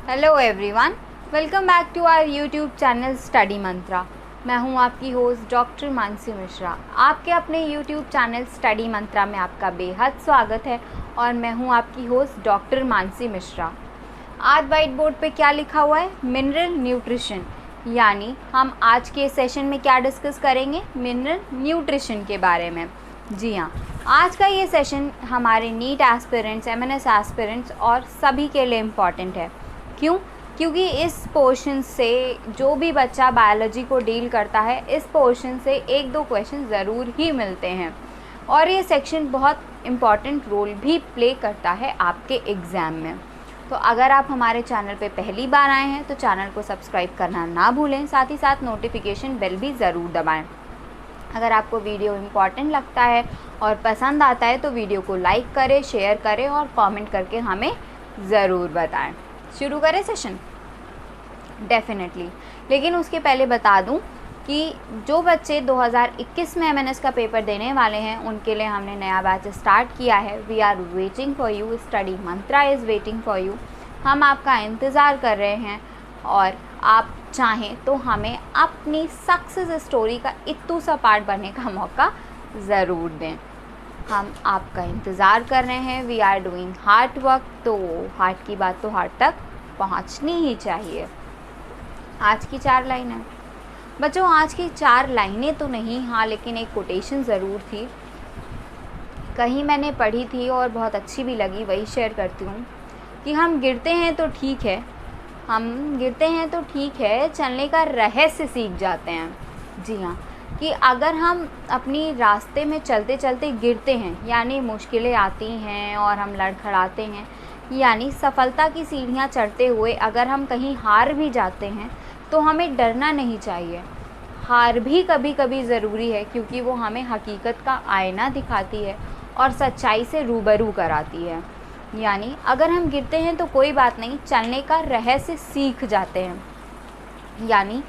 Hello everyone, welcome back to our YouTube channel Study Mantra. मैं हूं आपकी होस्ट डॉक्टर मानसी मिश्रा। आपके अपने यूट्यूब चैनल स्टडी मंत्रा में आपका बेहद स्वागत है और मैं हूं आपकी होस्ट डॉक्टर मानसी मिश्रा। आज वाइट बोर्ड पे क्या लिखा हुआ है? Mineral nutrition. यानी हम आज के सेशन में क्या डिस्कस करेंगे? मिनरल न्यूट्रिशन के बारे में। जी हाँ, आज का ये सेशन हमारे नीट एस्पिरेंट्स, एमएनएस एस्पिरेंट्स और सभी के लिए इम्पॉर्टेंट है। क्यों? क्योंकि इस पोर्शन से जो भी बच्चा बायोलॉजी को डील करता है, इस पोर्शन से एक दो क्वेश्चन ज़रूर ही मिलते हैं और ये सेक्शन बहुत इम्पॉर्टेंट रोल भी प्ले करता है आपके एग्ज़ाम में। तो अगर आप हमारे चैनल पे पहली बार आए हैं तो चैनल को सब्सक्राइब करना ना भूलें, साथ ही साथ नोटिफिकेशन बेल भी ज़रूर दबाएं। अगर आपको वीडियो इम्पॉर्टेंट लगता है और पसंद आता है तो वीडियो को लाइक करें, शेयर करें और कमेंट करके हमें ज़रूर बताएं। शुरू करें सेशन? डेफिनेटली, लेकिन उसके पहले बता दूं कि जो बच्चे 2021 में एमएनएस का पेपर देने वाले हैं उनके लिए हमने नया बैच स्टार्ट किया है। We are waiting for you, study Mantra is waiting for you. हम आपका इंतज़ार कर रहे हैं और आप चाहें तो हमें अपनी सक्सेस स्टोरी का इत्तू सा पार्ट बनने का मौका ज़रूर दें। हम आपका इंतज़ार कर रहे हैं। We are doing hard work, तो हार्ट की बात तो हार्ट तक पहुंचनी ही चाहिए। आज की 4 लाइनें बच्चों, आज की 4 लाइनें तो नहीं, हाँ लेकिन एक कोटेशन ज़रूर थी, कहीं मैंने पढ़ी थी और बहुत अच्छी भी लगी, वही शेयर करती हूँ कि हम गिरते हैं तो ठीक है, चलने का रहस्य सीख जाते हैं। जी हाँ, कि अगर हम अपनी रास्ते में चलते चलते गिरते हैं, यानी मुश्किलें आती हैं और हम लड़खड़ाते हैं, यानी सफलता की सीढ़ियाँ चढ़ते हुए अगर हम कहीं हार भी जाते हैं तो हमें डरना नहीं चाहिए। हार भी कभी कभी ज़रूरी है क्योंकि वो हमें हकीकत का आईना दिखाती है और सच्चाई से रूबरू कराती है। यानी अगर हम गिरते हैं तो कोई बात नहीं, चलने का रहस्य सीख जाते हैं। यानी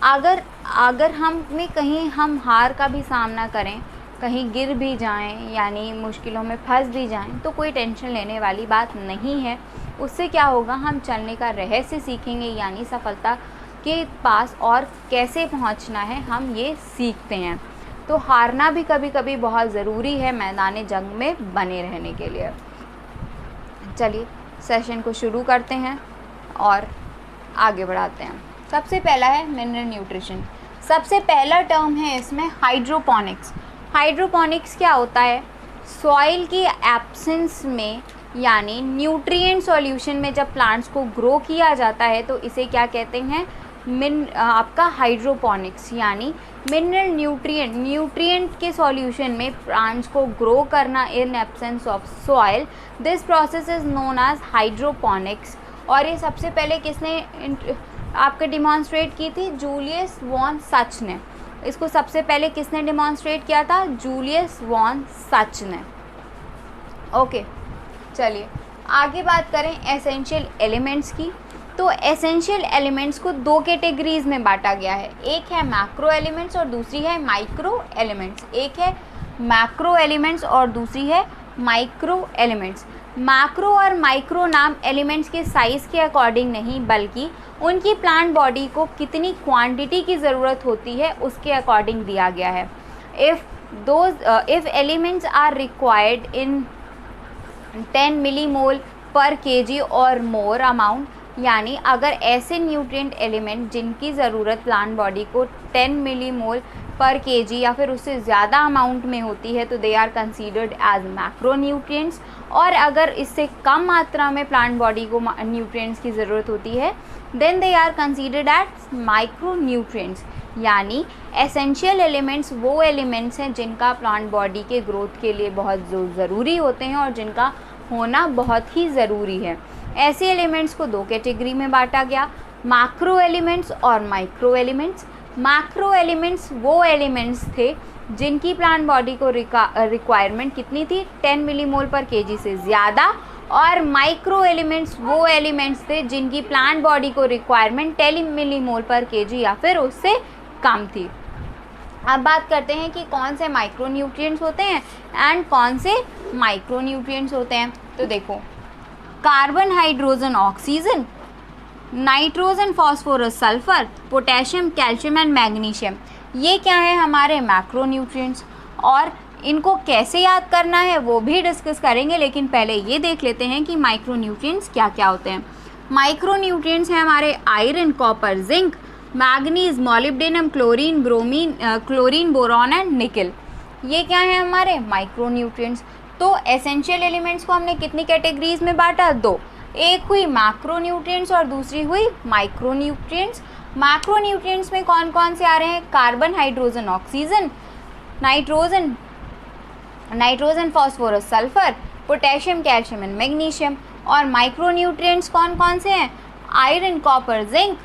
अगर हमें कहीं हम हार का भी सामना करें, कहीं गिर भी जाएं, यानी मुश्किलों में फंस भी जाएं, तो कोई टेंशन लेने वाली बात नहीं है। उससे क्या होगा, हम चलने का रहस्य सीखेंगे, यानी सफलता के पास और कैसे पहुंचना है हम ये सीखते हैं। तो हारना भी कभी कभी बहुत ज़रूरी है मैदान जंग में बने रहने के लिए। चलिए सेशन को शुरू करते हैं और आगे बढ़ाते हैं। सबसे पहला है मिनरल न्यूट्रिशन। सबसे पहला टर्म है इसमें हाइड्रोपोनिक्स। हाइड्रोपोनिक्स क्या होता है? सॉइल की एब्सेंस में, यानी न्यूट्रिएंट सॉल्यूशन में जब प्लांट्स को ग्रो किया जाता है तो इसे क्या कहते हैं? आपका हाइड्रोपोनिक्स, यानी मिनरल न्यूट्रिएंट के सॉल्यूशन में प्लांट्स को ग्रो करना in absence of soil. This process is known as hydroponics. और ये सबसे पहले किसने आपके डिमॉन्स्ट्रेट की थी? जूलियस वॉन सच ने। इसको सबसे पहले किसने डिमॉन्स्ट्रेट किया था? जूलियस वॉन सच ने। ओके, चलिए आगे बात करें एसेंशियल एलिमेंट्स की। तो एसेंशियल एलिमेंट्स को 2 कैटेगरीज में बांटा गया है। एक है मैक्रो एलिमेंट्स और दूसरी है माइक्रो एलिमेंट्स। एक है मैक्रो एलिमेंट्स और दूसरी है माइक्रो एलिमेंट्स। मैक्रो और माइक्रो नाम एलिमेंट्स के साइज़ के अकॉर्डिंग नहीं, बल्कि उनकी प्लांट बॉडी को कितनी क्वांटिटी की ज़रूरत होती है उसके अकॉर्डिंग दिया गया है। If elements are required in 10 millimole per kg or more amount, यानी अगर ऐसे न्यूट्रिएंट एलिमेंट जिनकी ज़रूरत प्लांट बॉडी को 10 मिलीमोल पर केजी या फिर उससे ज़्यादा अमाउंट में होती है तो they are considered as macro nutrients. और अगर इससे कम मात्रा में प्लांट बॉडी को न्यूट्रिएंट्स की ज़रूरत होती है then they are considered as micro nutrients. यानी एसेंशियल एलिमेंट्स वो एलिमेंट्स हैं जिनका प्लांट बॉडी के ग्रोथ के लिए बहुत ज़रूरी होते हैं और जिनका होना बहुत ही ज़रूरी है। ऐसे एलिमेंट्स को 2 कैटेगरी में बांटा गया, मैक्रो एलिमेंट्स और माइक्रो एलिमेंट्स। मैक्रो एलिमेंट्स वो एलिमेंट्स थे जिनकी प्लांट बॉडी को रिक्वायरमेंट कितनी थी? 10 मिलीमोल पर केजी से ज़्यादा। और माइक्रो एलिमेंट्स वो एलिमेंट्स थे जिनकी प्लांट बॉडी को रिक्वायरमेंट 10 मिलीमोल पर केजी या फिर उससे कम थी। अब बात करते हैं कि कौन से माइक्रो न्यूट्रिएंट्स होते हैं एंड कौन से माइक्रो न्यूट्रिएंट्स होते हैं। तो देखो, carbon, hydrogen, oxygen, nitrogen, phosphorus, sulphur, potassium, calcium and magnesium. ये क्या है हमारे मैक्रोन्यूट्रिएंट्स, और इनको कैसे याद करना है वो भी डिस्कस करेंगे, लेकिन पहले ये देख लेते हैं कि माइक्रोन्यूट्रिएंट्स क्या क्या होते हैं। माइक्रोन्यूट्रिएंट्स हैं हमारे iron, copper, zinc, manganese, molybdenum, chlorine, boron and निकल। ये क्या है हमारे माइक्रोन्यूट्रिएंट्स। तो एसेंशियल एलिमेंट्स को हमने कितनी कैटेगरीज में बांटा, दो, एक हुई मैक्रोन्यूट्रिएंट्स और दूसरी हुई माइक्रोन्यूट्रिएंट्स। मैक्रोन्यूट्रिएंट्स में कौन कौन से आ रहे हैं, carbon, hydrogen, oxygen, nitrogen, phosphorus, sulphur, potassium, calcium and magnesium. और माइक्रोन्यूट्रिएंट्स कौन कौन से हैं, iron, copper, zinc,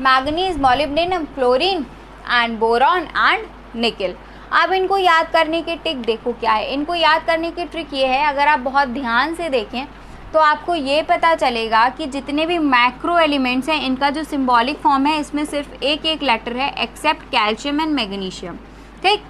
manganese, molybdenum, chlorine and boron and निकल। अब इनको याद करने की ट्रिक देखो क्या है। इनको याद करने की ट्रिक ये है, अगर आप बहुत ध्यान से देखें तो आपको ये पता चलेगा कि जितने भी मैक्रो एलिमेंट्स हैं इनका जो सिंबॉलिक फॉर्म है इसमें सिर्फ एक एक लेटर है एक्सेप्ट कैल्शियम एंड मैग्नीशियम। ठीक,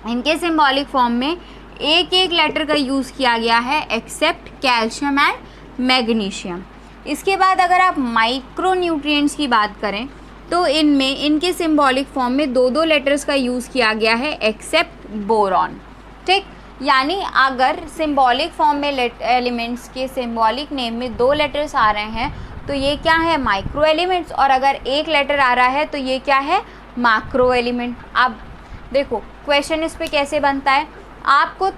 इनके सिंबॉलिक फॉर्म में एक एक लेटर का यूज़ किया गया है एक्सेप्ट कैल्शियम एंड मैग्नीशियम। इसके बाद अगर आप माइक्रोन्यूट्रिएंट्स की बात करें तो इनमें इनके सिंबॉलिक फॉर्म में दो दो लेटर्स का यूज़ किया गया है एक्सेप्ट बोरॉन। ठीक, यानी अगर सिंबॉलिक फॉर्म में एलिमेंट्स के सिंबॉलिक नेम में दो लेटर्स आ रहे हैं तो ये क्या है, माइक्रो एलिमेंट्स, और अगर एक लेटर आ रहा है तो ये क्या है, मैक्रो एलिमेंट। अब देखो क्वेश्चन इस पे कैसे बनता है, आपको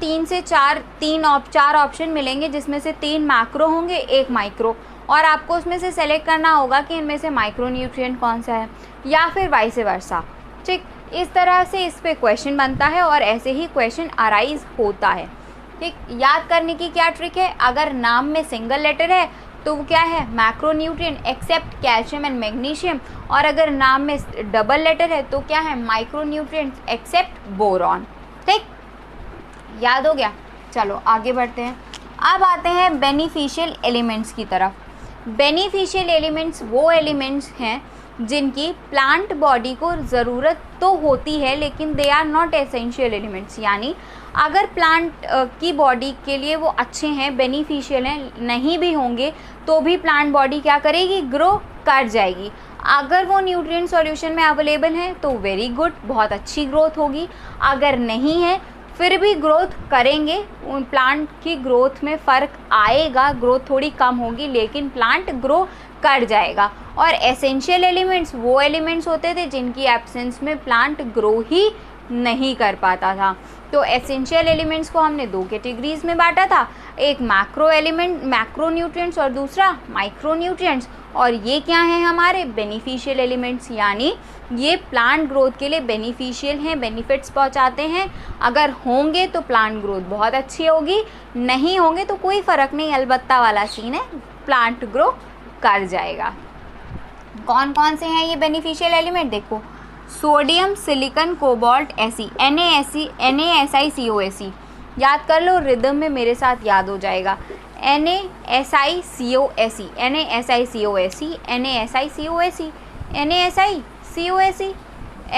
चार ऑप्शन मिलेंगे जिसमें से 3 मैक्रो होंगे, 1 माइक्रो, और आपको उसमें से सेलेक्ट करना होगा कि इनमें से माइक्रोन्यूट्रिएंट कौन सा है, या फिर वाइस वर्सा। ठीक, इस तरह से इस पे क्वेश्चन बनता है और ऐसे ही क्वेश्चन अराइज होता है। ठीक, याद करने की क्या ट्रिक है, अगर नाम में सिंगल लेटर है तो वो क्या है, macronutrient except calcium and magnesium, और अगर नाम में डबल लेटर है तो क्या है, माइक्रोन्यूट्रिएंट एक्सेप्ट बोरॉन। ठीक, याद हो गया। चलो आगे बढ़ते हैं। अब आते हैं बेनिफिशियल एलिमेंट्स की तरफ। बेनिफिशियल एलिमेंट्स वो एलिमेंट्स हैं जिनकी प्लांट बॉडी को ज़रूरत तो होती है लेकिन they are not essential elements, यानी अगर प्लांट की बॉडी के लिए वो अच्छे हैं, बेनिफिशियल हैं, नहीं भी होंगे तो भी प्लांट बॉडी क्या करेगी, ग्रो कर जाएगी। अगर वो न्यूट्रिएंट सॉल्यूशन में अवेलेबल हैं तो वेरी गुड, बहुत अच्छी ग्रोथ होगी। अगर नहीं है फिर भी ग्रोथ करेंगे, उन प्लांट की ग्रोथ में फ़र्क आएगा, ग्रोथ थोड़ी कम होगी लेकिन प्लांट ग्रो कर जाएगा। और एसेंशियल एलिमेंट्स वो एलिमेंट्स होते थे जिनकी एब्सेंस में प्लांट ग्रो ही नहीं कर पाता था। तो एसेंशियल एलिमेंट्स को हमने 2 कैटेगरीज में बांटा था, एक मैक्रोन्यूट्रिएंट्स और दूसरा माइक्रोन्यूट्रिएंट्स। और ये क्या है हमारे बेनिफिशियल एलिमेंट्स, यानी ये प्लांट ग्रोथ के लिए बेनिफिशियल हैं, बेनिफिट्स पहुंचाते हैं। अगर होंगे तो प्लांट ग्रोथ बहुत अच्छी होगी, नहीं होंगे तो कोई फ़र्क नहीं, अलबत्ता वाला सीन है, प्लांट ग्रो कर जाएगा। कौन कौन से हैं ये बेनिफिशियल एलिमेंट, देखो सोडियम, सिलिकॉन, कोबाल्ट, NaSiCOSE। याद कर लो, रिदम में मेरे साथ याद हो जाएगा। NaSiCOSE, NaSiCOSE, NaSiCOSE, NaSiCOSE,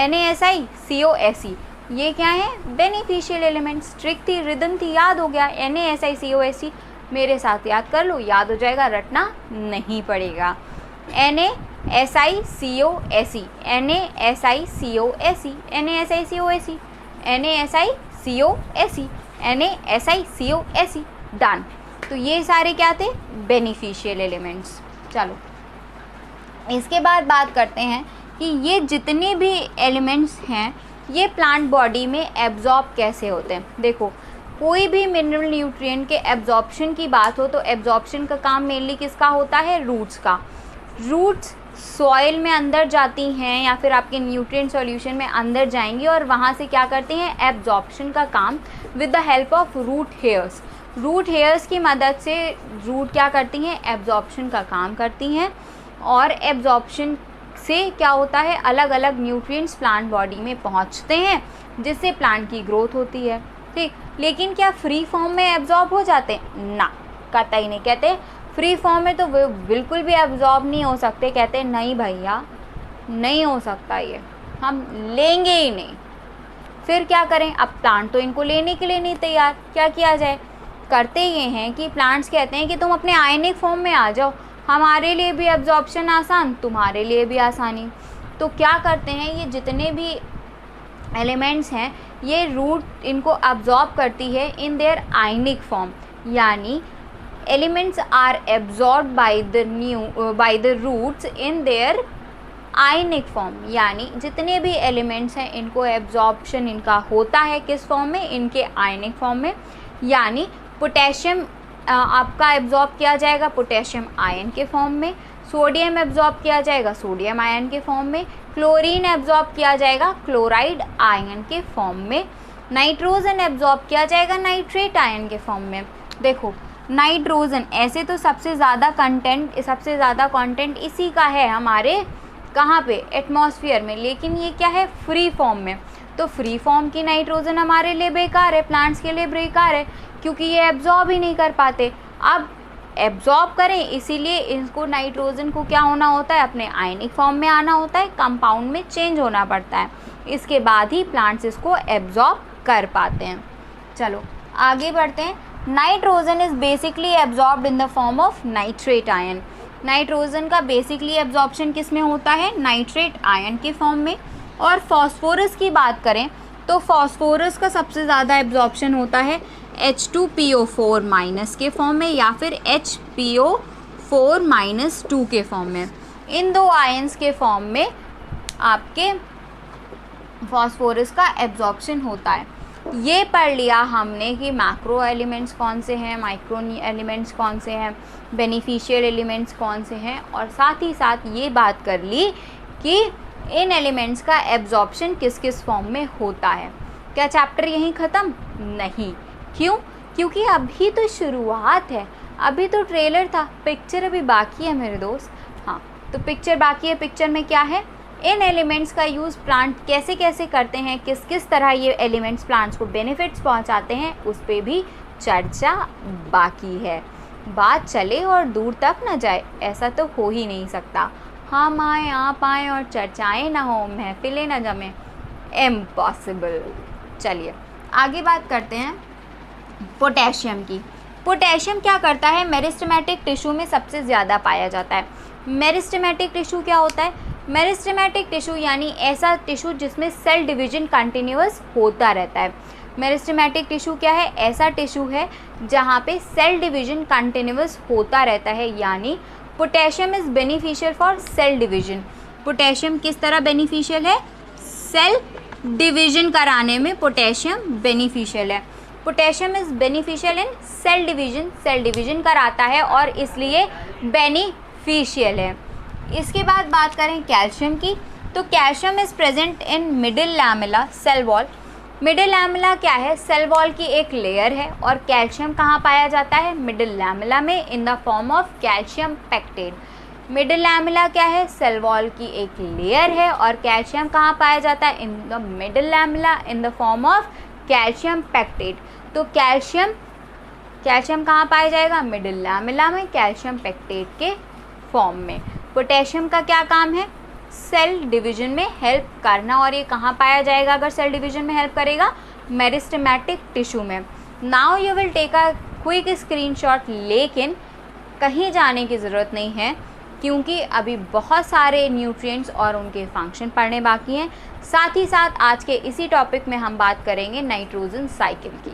NaSiCOSE। ये क्या है, बेनिफिशियल एलिमेंट्स। ट्रिक थी, रिदम थी, याद हो गया। NaSiCOSE मेरे साथ याद कर लो, याद हो जाएगा, रटना नहीं पड़ेगा। NaSiCOSE, NaSiCOSE, NaSiCOSE, NaSiCOSE, NaSiCOSE, done. तो ये सारे क्या थे, बेनिफिशियल एलिमेंट्स। चलो इसके बाद बात करते हैं कि ये जितने भी एलिमेंट्स हैं ये प्लांट बॉडी में एब्जॉर्ब कैसे होते हैं। देखो कोई भी मिनरल न्यूट्रिएंट के एब्जॉर्प्शन की बात हो तो एब्जॉर्प्शन का काम मेनली किसका होता है, रूट्स का। रूट्स सॉइल में अंदर जाती हैं या फिर आपके न्यूट्रिएंट सॉल्यूशन में अंदर जाएंगी और वहाँ से क्या करती हैं, एब्जॉर्प्शन का काम with the help of root hairs. Root hairs की मदद से रूट क्या करती हैं, एब्जॉर्प्शन का काम करती हैं, और एब्जॉर्प्शन से क्या होता है, अलग अलग न्यूट्रिएंट्स प्लांट बॉडी में पहुँचते हैं जिससे प्लांट की ग्रोथ होती है। ठीक, लेकिन क्या फ्री फॉर्म में एब्जॉर्ब हो जाते हैं, ना, कतई नहीं। कहते फ्री फॉर्म में तो बिल्कुल भी एब्जॉर्ब नहीं हो सकते, कहते नहीं भैया नहीं हो सकता, ये हम लेंगे ही नहीं। फिर क्या करें, अब प्लांट तो इनको लेने के लिए नहीं तैयार, क्या किया जाए, करते ये हैं कि प्लांट्स कहते हैं कि तुम अपने आयनिक फॉर्म में आ जाओ, हमारे लिए भी एब्जॉर्प्शन आसान, तुम्हारे लिए भी आसानी। तो क्या करते हैं, ये जितने भी एलिमेंट्स हैं ये रूट इनको अब्जॉर्ब करती है इन देयर आयनिक फॉर्म, यानी elements are absorb by the roots in their ionic form, यानी जितने भी एलिमेंट्स हैं इनको एब्जॉर्प्शन इनका होता है किस फॉर्म में, इनके आयनिक फॉर्म में। यानी पोटेशियम आपका एब्जॉर्ब किया जाएगा पोटेशियम आयन के फॉर्म में, सोडियम एब्जॉर्ब किया जाएगा सोडियम आयन के फॉर्म में, क्लोरीन एब्जॉर्ब किया जाएगा क्लोराइड आयन के फॉर्म में, नाइट्रोजन एब्जॉर्ब किया जाएगा नाइट्रेट आयन के फॉर्म में। देखो नाइट्रोजन ऐसे तो सबसे ज़्यादा कंटेंट इसी का है हमारे कहाँ पे, एटमॉस्फेयर में, लेकिन ये क्या है, फ्री फॉर्म में। तो फ्री फॉर्म की नाइट्रोजन हमारे लिए बेकार है, प्लांट्स के लिए बेकार है, क्योंकि ये एब्जॉर्ब ही नहीं कर पाते। अब एब्जॉर्ब करें इसीलिए इनको नाइट्रोजन को क्या होना होता है, अपने आयनिक फॉर्म में आना होता है, कंपाउंड में चेंज होना पड़ता है, इसके बाद ही प्लांट्स इसको एब्जॉर्ब कर पाते हैं। चलो आगे बढ़ते हैं। Nitrogen is basically absorbed in the form of nitrate ion. Nitrogen का बेसिकली एब्जॉर्प्शन किस में होता है, नाइट्रेट आयन के फॉर्म में। और फॉस्फोरस की बात करें तो फॉस्फोरस का सबसे ज़्यादा एब्जॉर्प्शन होता है H2PO4 माइनस के फॉर्म में या फिर HPO4-2 के फॉर्म में। इन दो आयंस के फॉर्म में आपके फॉस्फोरस का एब्जॉर्प्शन होता है। ये पढ़ लिया हमने कि मैक्रो एलिमेंट्स कौन से हैं, माइक्रो एलिमेंट्स कौन से हैं, बेनिफिशियल एलिमेंट्स कौन से हैं, और साथ ही साथ ये बात कर ली कि इन एलिमेंट्स का एब्जॉर्प्शन किस किस फॉर्म में होता है। क्या चैप्टर यहीं ख़त्म? नहीं। क्यों? क्योंकि अभी तो शुरुआत है, अभी तो ट्रेलर था, पिक्चर अभी बाकी है मेरे दोस्त। हाँ, तो पिक्चर बाकी है। पिक्चर में क्या है, इन एलिमेंट्स का यूज़ प्लांट कैसे कैसे करते हैं, किस किस तरह ये एलिमेंट्स प्लांट्स को बेनिफिट्स पहुंचाते हैं, उस पर भी चर्चा बाकी है। बात चले और दूर तक ना जाए, ऐसा तो हो ही नहीं सकता। हम आएँ आप आएँ और चर्चाएँ ना हो, महफिलें ना जमें, इम्पॉसिबल। चलिए आगे बात करते हैं पोटेशियम की। पोटेशियम क्या करता है, मेरिस्टेमेटिक टिश्यू में सबसे ज़्यादा पाया जाता है। मेरिस्टेमेटिक टिश्यू क्या होता है, मेरिस्टेमेटिक टिश्यू यानी ऐसा टिश्यू जिसमें सेल डिवीजन कंटिन्यूअस होता रहता है। मेरिस्टेमेटिक टिश्यू क्या है, ऐसा टिश्यू है जहाँ पे सेल डिवीजन कंटिन्यूअस होता रहता है, यानी potassium is beneficial for cell division. Potassium किस तरह बेनिफिशियल है, सेल डिवीजन कराने में पोटेशियम बेनिफिशियल है। Potassium is beneficial in cell division कराता है और इसलिए बेनिफिशियल है। इसके बाद बात करें कैल्शियम की, तो calcium is present in middle lamella cell wall. Middle lamella क्या है, सेल वॉल की एक लेयर है, और कैल्शियम कहाँ पाया जाता है, मिडिल लैमेला में, in the form of calcium pectate. Middle lamella क्या है, सेल वॉल की एक लेयर है, और कैल्शियम कहाँ पाया जाता है, in the middle lamella in the form of calcium pectate. तो कैल्शियम कहाँ पाया जाएगा, मिडिल लैमेला में, कैल्शियम पेक्टेट के फॉर्म में। पोटेशियम का क्या काम है, सेल डिवीजन में हेल्प करना, और ये कहाँ पाया जाएगा अगर सेल डिवीजन में हेल्प करेगा, मेरिस्टेमेटिक टिश्यू में। Now you will take a quick screenshot, लेकिन कहीं जाने की ज़रूरत नहीं है क्योंकि अभी बहुत सारे न्यूट्रिएंट्स और उनके फंक्शन पढ़ने बाकी हैं। साथ ही साथ आज के इसी टॉपिक में हम बात करेंगे नाइट्रोजन साइकिल की।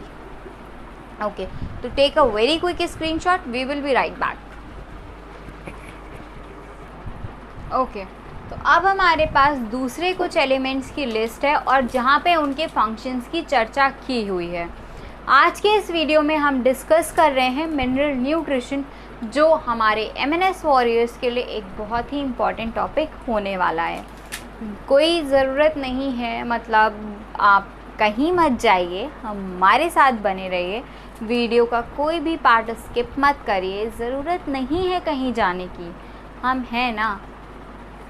ओके, तो take a very quick screenshot, we will be right back. Okay, तो अब हमारे पास दूसरे कुछ एलिमेंट्स की लिस्ट है और जहाँ पे उनके फंक्शंस की चर्चा की हुई है। आज के इस वीडियो में हम डिस्कस कर रहे हैं मिनरल न्यूट्रिशन, जो हमारे MNS वॉरियर्स के लिए एक बहुत ही इम्पॉर्टेंट टॉपिक होने वाला है। कोई ज़रूरत नहीं है, मतलब आप कहीं मत जाइए, हमारे साथ बने रहिए, वीडियो का कोई भी पार्ट स्किप मत करिए, ज़रूरत नहीं है कहीं जाने की, हम हैं ना,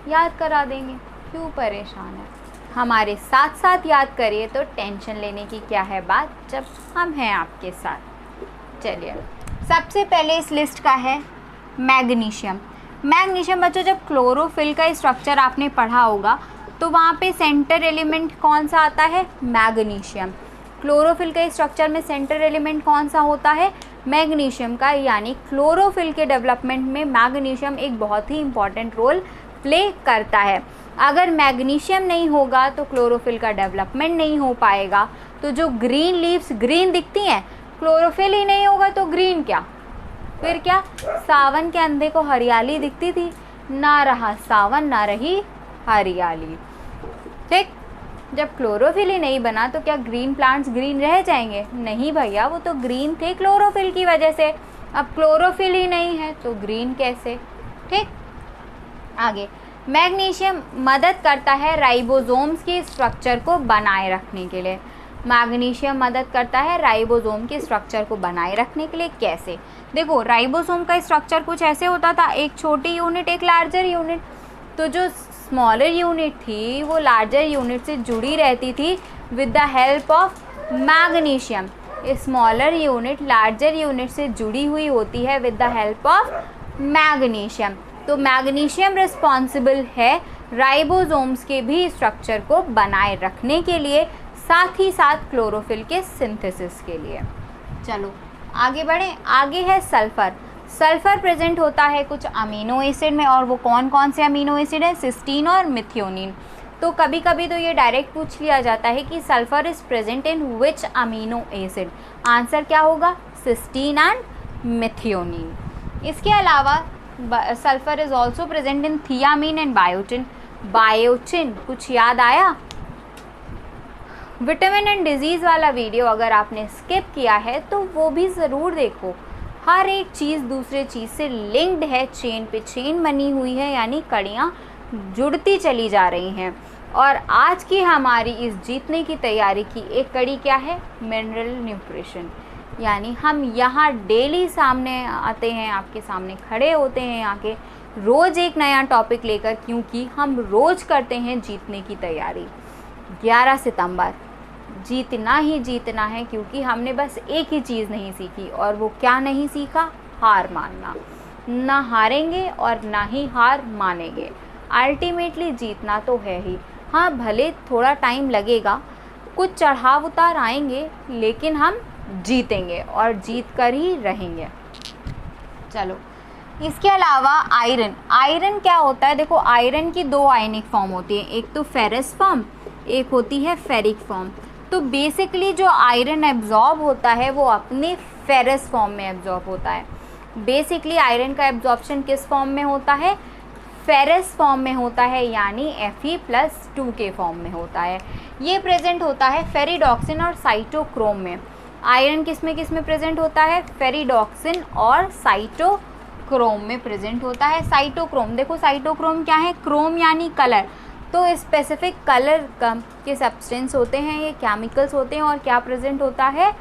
याद करा देंगे, क्यों परेशान है, हमारे साथ साथ याद करिए, तो टेंशन लेने की क्या है बात जब हम हैं आपके साथ। चलिए, सबसे पहले इस लिस्ट का है मैग्नीशियम। मैग्नीशियम बच्चों, जब क्लोरोफिल का स्ट्रक्चर आपने पढ़ा होगा तो वहाँ पे सेंटर एलिमेंट कौन सा आता है, मैग्नीशियम। क्लोरोफिल के स्ट्रक्चर में सेंटर एलिमेंट कौन सा होता है, मैग्नीशियम का, यानी क्लोरोफिल के डेवलपमेंट में मैग्नीशियम एक बहुत ही इम्पॉर्टेंट रोल प्ले करता है। अगर मैग्नीशियम नहीं होगा तो क्लोरोफिल का डेवलपमेंट नहीं हो पाएगा। तो जो ग्रीन लीव्स ग्रीन दिखती हैं, क्लोरोफिल ही नहीं होगा तो ग्रीन क्या, फिर क्या? सावन के अंधे को हरियाली दिखती थी, ना रहा सावन ना रही हरियाली। ठीक, जब क्लोरोफिल ही नहीं बना तो क्या ग्रीन प्लांट्स ग्रीन रह जाएंगे? नहीं भैया, वो तो ग्रीन थे क्लोरोफिल की वजह से। अब क्लोरोफिल ही नहीं है तो ग्रीन कैसे? ठीक, आगे मैग्नीशियम मदद करता है राइबोसोम्स के स्ट्रक्चर को बनाए रखने के लिए। मैग्नीशियम मदद करता है राइबोसोम के स्ट्रक्चर को बनाए रखने के लिए। कैसे? देखो, राइबोसोम का स्ट्रक्चर कुछ ऐसे होता था, एक छोटी यूनिट एक लार्जर यूनिट। तो जो स्मॉलर यूनिट थी वो लार्जर यूनिट से जुड़ी रहती थी with the help of magnesium. Smaller unit larger unit से जुड़ी हुई होती है with the help of magnesium. तो मैग्नीशियम रिस्पॉन्सिबल है राइबोसोम्स के भी स्ट्रक्चर को बनाए रखने के लिए, साथ ही साथ क्लोरोफिल के सिंथेसिस के लिए। चलो आगे बढ़ें। आगे है सल्फ़र। सल्फ़र प्रेजेंट होता है कुछ अमीनो एसिड में, और वो कौन कौन से अमीनो एसिड है? सिस्टीन और मिथियोनिन। तो कभी कभी तो ये डायरेक्ट पूछ लिया जाता है कि sulphur is present in which amino acid. Answer क्या होगा? Cysteine and methionine. इसके अलावा sulphur is also present in thiamine and biotin. Biotin कुछ याद आया? विटामिन एंड डिजीज़ वाला वीडियो अगर आपने स्किप किया है तो वो भी ज़रूर देखो। हर एक चीज़ दूसरे चीज़ से लिंक्ड है, चेन पे चेन बनी हुई है, यानी कड़ियाँ जुड़ती चली जा रही हैं। और आज की हमारी इस जीतने की तैयारी की एक कड़ी क्या है? Mineral nutrition. यानी हम यहाँ डेली सामने आते हैं, आपके सामने खड़े होते हैं यहाँ के, रोज़ एक नया टॉपिक लेकर, क्योंकि हम रोज़ करते हैं जीतने की तैयारी। 11 सितंबर जीतना ही जीतना है, क्योंकि हमने बस एक ही चीज़ नहीं सीखी, और वो क्या नहीं सीखा? हार मानना। ना हारेंगे और ना ही हार मानेंगे। अल्टीमेटली जीतना तो है ही। हाँ, भले थोड़ा टाइम लगेगा, कुछ चढ़ाव उतार आएंगे, लेकिन हम जीतेंगे और जीत कर ही रहेंगे। चलो, इसके अलावा आयरन। आयरन क्या होता है? देखो, आयरन की 2 आयनिक फॉर्म होती है, एक तो फेरस फॉर्म, एक होती है फेरिक फॉर्म। तो बेसिकली जो आयरन एब्जॉर्ब होता है वो अपने फेरस फॉर्म में एब्जॉर्ब होता है। बेसिकली आयरन का एब्जॉर्प्शन किस फॉर्म में होता है? फेरस फॉर्म में होता है, यानी Fe+2 के फॉर्म में होता है। ये प्रेजेंट होता है फेरिडॉक्सिन और साइटोक्रोम में। आयरन किस में प्रेजेंट होता है? फेरिडॉक्सिन और साइटोक्रोम में प्रेजेंट होता है। साइटोक्रोम, देखो साइटोक्रोम क्या है? क्रोम यानी कलर। तो स्पेसिफिक कलर के सब्सटेंस होते हैं, ये केमिकल्स होते हैं, और क्या प्रेजेंट होता है?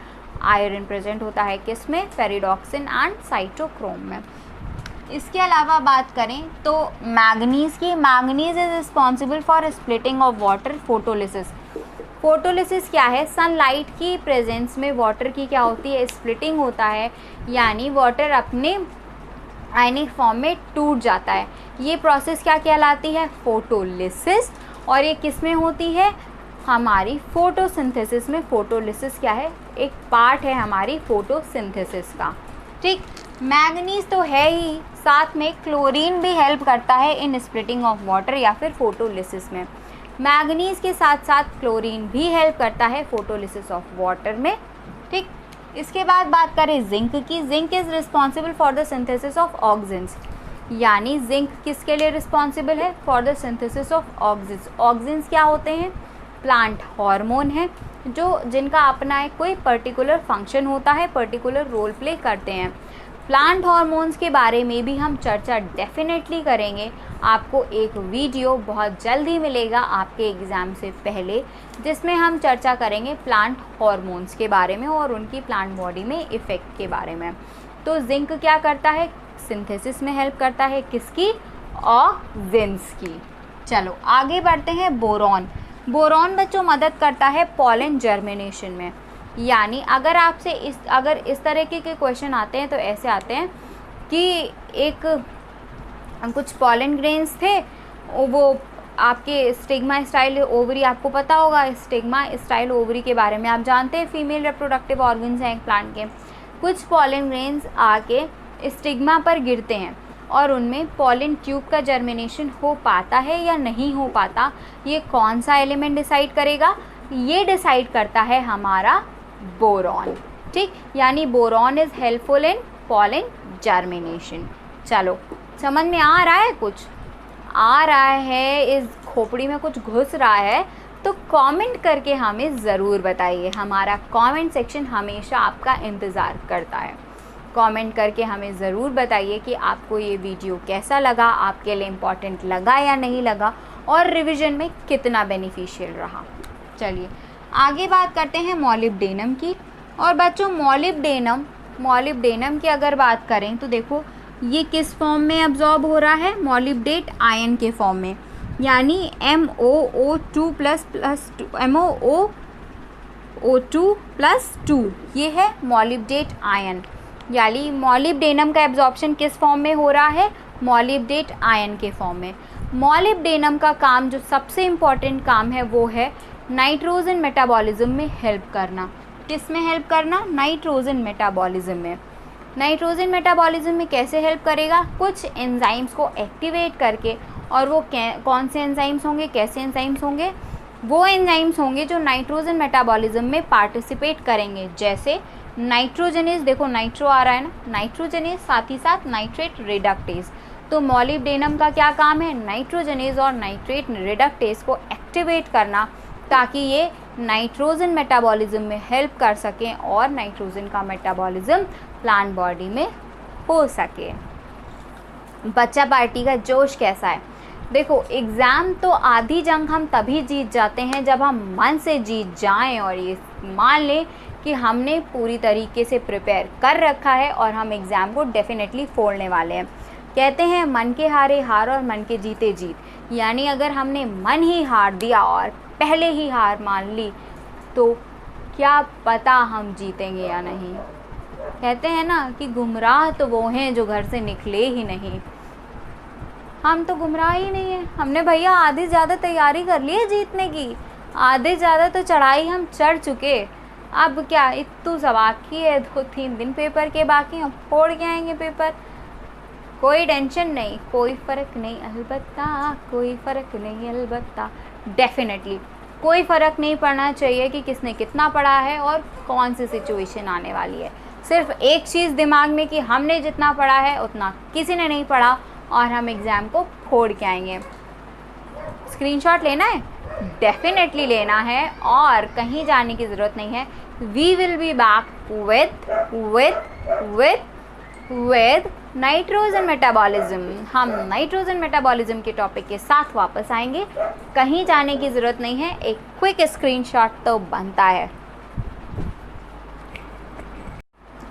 आयरन प्रेजेंट होता है किस में? फेरिडॉक्सिन एंड साइटोक्रोम में। इसके अलावा बात करें तो मैग्नीज़ की। Manganese is responsible for splitting of water, photolysis. Photolysis क्या है? सनलाइट की प्रेजेंस में वाटर की क्या होती है? स्प्लिटिंग होता है, यानी वाटर अपने आयनिक फॉर्म में टूट जाता है। ये प्रोसेस क्या कहलाती है? फोटोलिसिस। और ये किस में होती है? हमारी फोटोसिंथेसिस में। फोटोलिसिस क्या है? एक पार्ट है हमारी फोटोसिंथेसिस का। ठीक, मैग्नीज तो है ही, साथ में क्लोरीन भी हेल्प करता है इन स्प्लिटिंग ऑफ वाटर या फिर फोटोलिसिस में। मैग्नीज के साथ साथ क्लोरीन भी हेल्प करता है फोटोलिसिस ऑफ वाटर में। ठीक, इसके बाद बात करें जिंक की। Zinc is responsible for the synthesis of auxins. यानी जिंक किसके लिए रिस्पॉन्सिबल है? For the synthesis of auxins. Auxins क्या होते हैं? प्लांट हार्मोन है, जो जिनका अपना एक कोई पर्टिकुलर फंक्शन होता है, पर्टिकुलर रोल प्ले करते हैं। प्लांट हार्मोन्स के बारे में भी हम चर्चा डेफिनेटली करेंगे। आपको एक वीडियो बहुत जल्द ही मिलेगा आपके एग्ज़ाम से पहले, जिसमें हम चर्चा करेंगे प्लांट हार्मोन्स के बारे में और उनकी प्लांट बॉडी में इफ़ेक्ट के बारे में। तो जिंक क्या करता है? सिंथेसिस में हेल्प करता है, किसकी? ऑक्सिन्स की। चलो आगे बढ़ते हैं। बोरॉन। बोरॉन बच्चों मदद करता है पॉलन जर्मिनेशन में। यानी अगर आपसे इस तरह के क्वेश्चन आते हैं तो ऐसे आते हैं कि कुछ पॉलन ग्रेन्स थे, वो आपके स्टिग्मा स्टाइल ओवरी, आपको पता होगा स्टिग्मा स्टाइल ओवरी के बारे में, आप जानते हैं फीमेल रिप्रोडक्टिव ऑर्गन्स हैं एक प्लांट के। कुछ पॉलन ग्रेन्स आके स्टिग्मा पर गिरते हैं और उनमें पॉलन ट्यूब का जर्मिनेशन हो पाता है या नहीं हो पाता, ये कौन सा एलिमेंट डिसाइड करेगा? ये डिसाइड करता है हमारा बोरॉन। ठीक, यानी boron is helpful in pollen germination. चलो, समझ में आ रहा है? कुछ आ रहा है, इस खोपड़ी में कुछ घुस रहा है तो कमेंट करके हमें ज़रूर बताइए। हमारा कमेंट सेक्शन हमेशा आपका इंतज़ार करता है। कमेंट करके हमें ज़रूर बताइए कि आपको ये वीडियो कैसा लगा, आपके लिए इम्पॉर्टेंट लगा या नहीं लगा, और रिवीजन में कितना बेनिफिशियल रहा। चलिए आगे बात करते हैं मॉलिब्डेनम की। और बच्चों मॉलिब्डेनम की अगर बात करें तो देखो ये किस फॉर्म में अब्जॉर्ब हो रहा है? मॉलिब्डेट आयन के फॉर्म में, यानी MOO2+2 ये है मॉलिब्डेट आयन। यानी मॉलिब्डेनम का एब्जॉर्प्शन किस फॉर्म में हो रहा है? मॉलिब्डेट आयन के फॉर्म में। मॉलिब्डेनम का काम, जो सबसे इम्पॉर्टेंट काम है, वो है नाइट्रोजन मेटाबॉलिज्म में हेल्प करना। किस में हेल्प करना? नाइट्रोजन मेटाबॉलिज्म में। नाइट्रोजन मेटाबॉलिज्म में कैसे हेल्प करेगा? कुछ एंजाइम्स को एक्टिवेट करके। और वो कौन से एंजाइम्स होंगे, कैसे एंजाइम्स होंगे? वो एंजाइम्स होंगे जो नाइट्रोजन मेटाबॉलिज्म में पार्टिसिपेट करेंगे। जैसे नाइट्रोजनेज, देखो नाइट्रो आ रहा है ना, नाइट्रोजनेज, साथ ही साथ नाइट्रेट रिडक्टेज। तो मॉलिब्डेनम का क्या काम है? नाइट्रोजनेज और नाइट्रेट रिडक्टेज को एक्टिवेट करना, ताकि ये नाइट्रोजन मेटाबॉलिज्म में हेल्प कर सकें और नाइट्रोजन का मेटाबॉलिज्म प्लांट बॉडी में हो सके। बच्चा पार्टी का जोश कैसा है? देखो, एग्ज़ाम तो आधी जंग हम तभी जीत जाते हैं जब हम मन से जीत जाएं और ये मान लें कि हमने पूरी तरीके से प्रिपेयर कर रखा है और हम एग्ज़ाम को डेफिनेटली फोड़ने वाले हैं। कहते हैं मन के हारे हार और मन के जीते जीत। यानी अगर हमने मन ही हार दिया और पहले ही हार मान ली तो क्या पता हम जीतेंगे या नहीं। कहते हैं ना कि गुमराह तो वो हैं जो घर से निकले ही नहीं। हम तो गुमराह ही नहीं है। हमने भैया आधी ज़्यादा तैयारी कर ली है जीतने की, आधे ज़्यादा तो चढ़ाई हम चढ़ चुके। अब क्या इतू सा बाकी है, 2-3 दिन पेपर के बाकी, हम फोड़ के आएंगे पेपर। कोई टेंशन नहीं, कोई फ़र्क नहीं, अलबत्ता कोई फ़र्क नहीं, अलबत्ता डेफिनेटली कोई फ़र्क नहीं पड़ना चाहिए कि किसने कितना पढ़ा है और कौन सी सिचुएशन आने वाली है। सिर्फ एक चीज़ दिमाग में कि हमने जितना पढ़ा है उतना किसी ने नहीं पढ़ा और हम एग्ज़ाम को फोड़ के आएंगे। स्क्रीनशॉट लेना है? डेफिनेटली लेना है और कहीं जाने की ज़रूरत नहीं है। We will be back with nitrogen metabolism. हम नाइट्रोजन मेटाबॉलिज्म के टॉपिक के साथ वापस आएंगे। कहीं जाने की ज़रूरत नहीं है, एक क्विक स्क्रीनशॉट तो बनता है।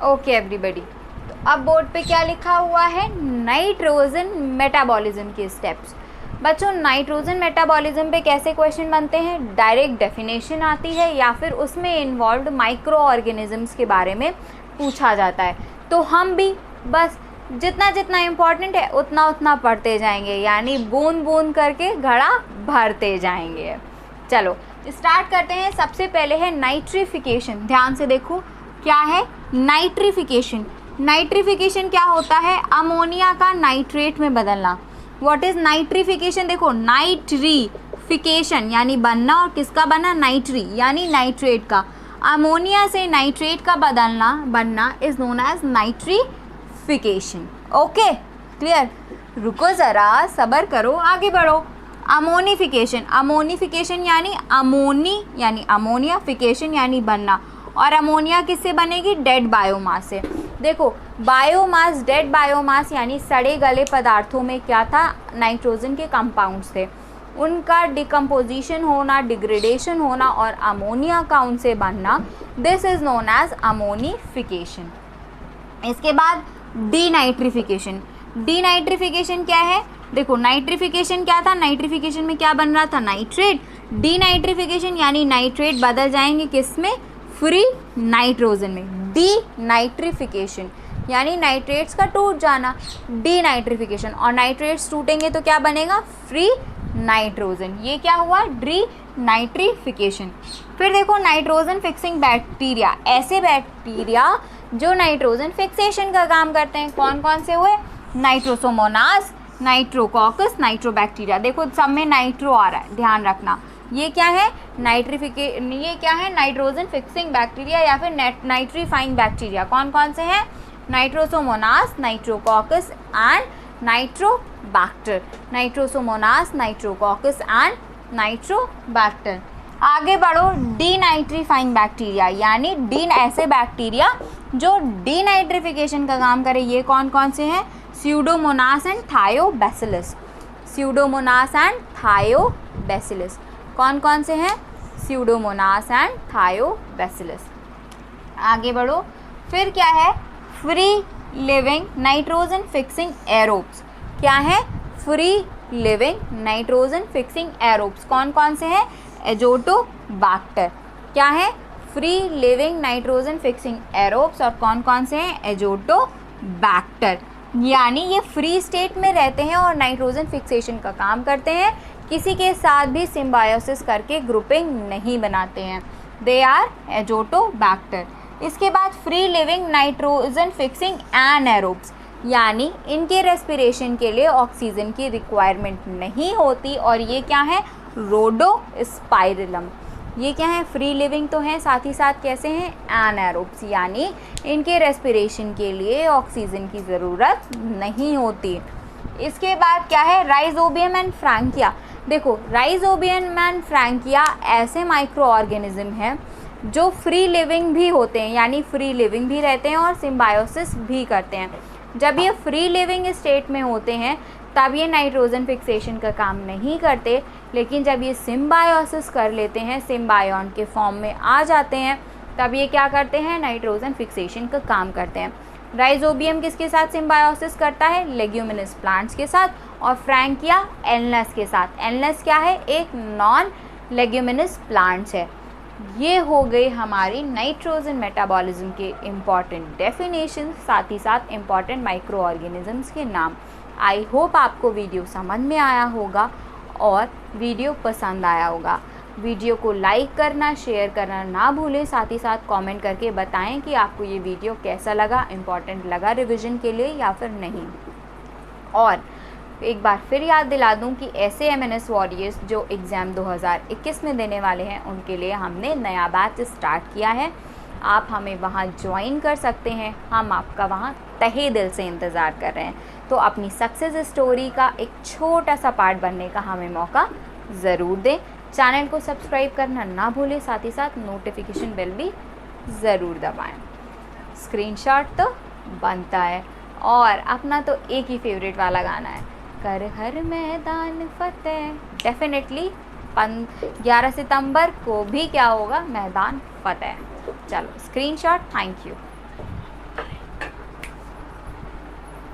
ओके एवरीबॉडी, तो अब बोर्ड पे क्या लिखा हुआ है? नाइट्रोजन मेटाबॉलिज्म के स्टेप्स। बच्चों, नाइट्रोजन मेटाबॉलिज्म पे कैसे क्वेश्चन बनते हैं? डायरेक्ट डेफिनेशन आती है या फिर उसमें इन्वॉल्व्ड माइक्रो ऑर्गेनिजम्स के बारे में पूछा जाता है। तो हम भी बस जितना जितना इम्पोर्टेंट है उतना उतना पढ़ते जाएंगे, यानी बूंद बूंद करके घड़ा भरते जाएंगे। चलो स्टार्ट करते हैं। सबसे पहले है नाइट्रिफिकेशन। ध्यान से देखो क्या है नाइट्रिफिकेशन। नाइट्रिफिकेशन क्या होता है? अमोनिया का नाइट्रेट में बदलना। What is nitrification? देखो, नाइट्रीफिकेशन यानी बनना, और किसका बनना? नाइट्री यानी नाइट्रेट का। अमोनिया से नाइट्रेट का बनना is known as nitrification. Okay clear? रुको ज़रा, सब्र करो, आगे बढ़ो। अमोनिफिकेशन। अमोनिफिकेशन यानी अमोनी यानी अमोनिया, फिकेशन यानी बनना। और अमोनिया किससे बनेगी? डेड बायोमास से। देखो, बायोमास, डेड बायोमास यानी सड़े गले पदार्थों में क्या था? नाइट्रोजन के कंपाउंड्स थे। उनका डिकम्पोजिशन होना, डिग्रेडेशन होना और अमोनिया का उनसे बनना, this is known as ammonification. इसके बाद डीनाइट्रिफिकेशन। डीनाइट्रिफिकेशन क्या है? देखो, नाइट्रिफिकेशन क्या था? नाइट्रिफिकेशन में क्या बन रहा था? नाइट्रेट। डीनाइट्रिफिकेशन यानी नाइट्रेट बदल जाएंगे किस में? फ्री नाइट्रोजन में। डीनाइट्रिफिकेशन यानी नाइट्रेट्स का टूट जाना, डीनाइट्रिफिकेशन। और नाइट्रेट्स टूटेंगे तो क्या बनेगा? Free nitrogen. ये क्या हुआ? डीनाइट्रिफिकेशन। फिर देखो, नाइट्रोजन फिक्सिंग बैक्टीरिया। ऐसे बैक्टीरिया जो नाइट्रोजन फिक्सेशन का काम करते हैं। कौन कौन से हुए? नाइट्रोसोमोनास, नाइट्रोकॉकस, नाइट्रोबैक्टीरिया। देखो सब में नाइट्रो आ रहा है, ध्यान रखना। ये क्या है? ये क्या है? नाइट्रोजन फिक्सिंग बैक्टीरिया या फिर नाइट्रीफाइंग बैक्टीरिया। कौन कौन से हैं? Nitrosomonas, nitrococcus and nitrobacter. Nitrosomonas, nitrococcus and nitrobacter. आगे बढ़ो, डीनाइट्रीफाइंग बैक्टीरिया, यानी ऐसे बैक्टीरिया जो डीनाइट्रिफिकेशन का काम करे। ये कौन कौन से हैं? Pseudomonas and Thiobacillus. Pseudomonas and Thiobacillus. कौन कौन से हैं? Pseudomonas and Thiobacillus. आगे बढ़ो, फिर क्या है? Free living nitrogen fixing aerobes. क्या है? Free living nitrogen fixing aerobes. कौन कौन से हैं? एजोटोबैक्टर। क्या है? Free living nitrogen fixing aerobes. और कौन कौन से हैं? एजोटोबैक्टर। यानी ये फ्री स्टेट में रहते हैं और नाइट्रोजन फिक्सेशन का काम करते हैं, किसी के साथ भी सिम्बायोसिस करके ग्रुपिंग नहीं बनाते हैं। They are azotobacter. इसके बाद free living nitrogen fixing anaerobes, यानी इनके रेस्पिरेशन के लिए ऑक्सीजन की रिक्वायरमेंट नहीं होती। और ये क्या है? रोडोस्पाइरलम। ये क्या है? फ्री लिविंग तो है, साथ ही साथ कैसे हैं? एनाएरोब्स, यानी इनके रेस्पिरेशन के लिए ऑक्सीजन की ज़रूरत नहीं होती। इसके बाद क्या है? Rhizobium and Frankia. देखो, राइजोबियम एंड फ्रैंकिया ऐसे माइक्रो ऑर्गेनिज्म हैं जो फ्री लिविंग भी होते हैं, यानी फ्री लिविंग भी रहते हैं और सिम्बायोसिस भी करते हैं। जब ये फ्री लिविंग स्टेट में होते हैं तब ये नाइट्रोजन फिक्सेशन का काम नहीं करते, लेकिन जब ये सिम्बायोसिस कर लेते हैं, सिम्बायोन के फॉर्म में आ जाते हैं, तब ये क्या करते हैं? नाइट्रोजन फिक्सेशन का काम करते हैं। राइजोबियम किसके साथ सिम्बायोसिस करता है? लेग्यूमिनस प्लांट्स के साथ। और फ्रैंकिया एल्नस के साथ। एल्नस क्या है? एक नॉन लेग्यूमिनस प्लांट्स है। ये हो गई हमारी नाइट्रोजन मेटाबॉलिज्म के इम्पॉर्टेंट डेफिनेशन, साथ ही साथ इम्पॉर्टेंट माइक्रो ऑर्गेनिजम्स के नाम। आई होप आपको वीडियो समझ में आया होगा और वीडियो पसंद आया होगा। वीडियो को लाइक करना, शेयर करना ना भूलें। साथ ही साथ कमेंट करके बताएं कि आपको ये वीडियो कैसा लगा, इम्पॉर्टेंट लगा रिवीजन के लिए या फिर नहीं। और एक बार फिर याद दिला दूं कि ऐसे MNS वॉरियर्स जो एग्ज़ाम 2021 में देने वाले हैं, उनके लिए हमने नया बैच स्टार्ट किया है। आप हमें वहां ज्वाइन कर सकते हैं। हम आपका वहां तहे दिल से इंतज़ार कर रहे हैं। तो अपनी सक्सेस स्टोरी का एक छोटा सा पार्ट बनने का हमें मौका ज़रूर दें। चैनल को सब्सक्राइब करना ना भूलें, साथ ही साथ नोटिफिकेशन बेल भी ज़रूर दबाएं। स्क्रीनशॉट तो बनता है। और अपना तो एक ही फेवरेट वाला गाना है, कर हर मैदान फतेह। डेफिनेटली 11 सितंबर को भी क्या होगा? मैदान फतेह। चलो स्क्रीनशॉट। Thank you.